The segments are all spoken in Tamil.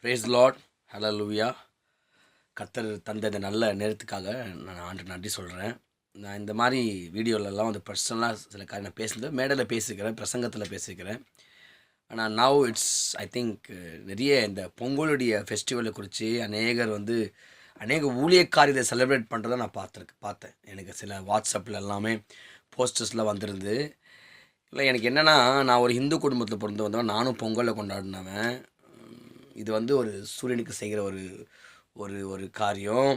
Price Lord. ஹல்லேலூயா. கர்த்தர் தந்த இந்த நல்ல நேரத்துக்காக நான் ஆண்டுக்கு நன்றி சொல்கிறேன். நான் இந்த மாதிரி வீடியோலலாம் வந்து பர்சனலாக சில காரியம் நான் பேசுனது மேடையில் பேசிக்கிறேன், பிரசங்கத்தில் பேசிக்கிறேன். ஆனால் நவ் இட்ஸ் ஐ திங்க் நிறைய இந்த பொங்கலுடைய ஃபெஸ்டிவலை குறித்து அநேகர் வந்து அநேக ஊழியக்காரி செலிப்ரேட் பண்ணுறதை நான் பார்த்தேன். எனக்கு சில வாட்ஸ்அப்பில் எல்லாமே போஸ்டர்ஸ்லாம் வந்திருந்து. இல்லை, எனக்கு என்னென்னா, நான் ஒரு இந்து குடும்பத்தில் பிறந்து வந்தவன். நானும் பொங்கலை கொண்டாடினவன். இது வந்து ஒரு சூரியனுக்கு செய்கிற ஒரு ஒரு ஒரு காரியம்.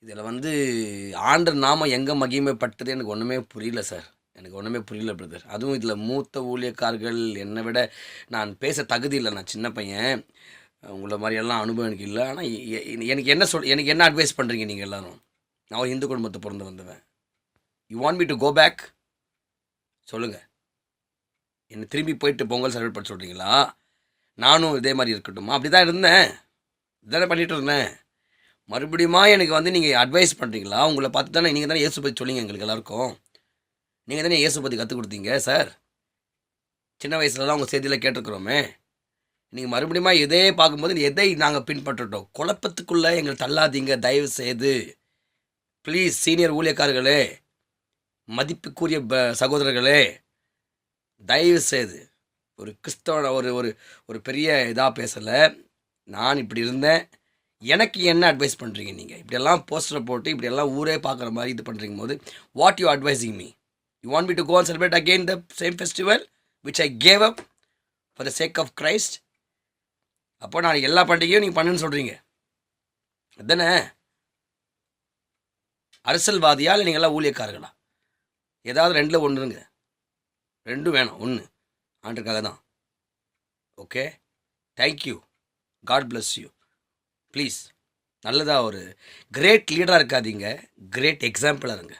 இதில் வந்து ஆண்டர் நாமம் எங்கே மகிமைப்பட்டது எனக்கு ஒன்றுமே புரியல சார். எனக்கு ஒன்றுமே புரியல பிரதர். அதுவும் இதில் மூத்த ஊழியக்காரர்கள் என்னை விட, நான் பேச தகுதி இல்லை, நான் சின்ன பையன். உங்களை மாதிரியெல்லாம் அனுபவம் எனக்கு இல்லை. ஆனால் எனக்கு என்ன அட்வைஸ் பண்ணுறீங்க நீங்கள் எல்லோரும்? நான் ஒரு இந்து குடும்பத்தை பிறந்து வந்தவன். You want me to go back? சொல்லுங்கள். என்னை திரும்பி போயிட்டு பொங்கல் செலிப்ரேட் பண்ண சொல்கிறீங்களா? நானும் இதே மாதிரி இருக்கட்டுமா? அப்படி தான் இருந்தேன், இதானே பண்ணிகிட்டு இருந்தேன். மறுபடியுமா எனக்கு வந்து நீங்கள் அட்வைஸ் பண்ணுறீங்களா? உங்களை பார்த்து தானே நீங்கள் தானே இயேசு பற்றி சொன்னீங்க எங்களுக்கு எல்லாருக்கும். நீங்கள் தானே இயேசு பற்றி கற்றுக் கொடுத்தீங்க சார். சின்ன வயசுலலாம் உங்கள் செய்தியில் கேட்டிருக்கிறோமே. நீங்கள் மறுபடியுமா இதே பார்க்கும்போது எதை நாங்கள் பின்பற்றட்டோம்? குழப்பத்துக்குள்ளே எங்களை தள்ளாதீங்க தயவு செய்து. ப்ளீஸ் சீனியர் ஊழியக்காரர்களே, மதிப்புக்குரிய சகோதரர்களே, தயவு செய்து ஒரு கிறிஸ்தவ ஒரு ஒரு ஒரு பெரிய இதாக பேசலை. நான் இப்படி இருந்தேன், எனக்கு என்ன அட்வைஸ் பண்ணுறீங்க நீங்கள்? இப்படியெல்லாம் போஸ்டரை போட்டு இப்படியெல்லாம் ஊரே பார்க்குற மாதிரி இது பண்ணுறீங்க போது, what you advising me? You want me to go and celebrate again the same festival which I gave up for the sake of Christ? அப்போ நான் எல்லா பண்டிகையும் நீங்கள் பண்ணுன்னு சொல்கிறீங்க அதுதானே? அரசியல்வாதியா இல்லை நீங்கள்லாம் ஊழியக்காரர்களா? ஏதாவது ரெண்டில் ஒன்றுங்க. ரெண்டும் வேணும். ஒன்று ஆண்டுக்காக தான். Okay, thank you, God bless you. Please நல்லதாக ஒரு கிரேட் லீடராக இருக்காதீங்க, கிரேட் எக்ஸாம்பிளாக இருங்க.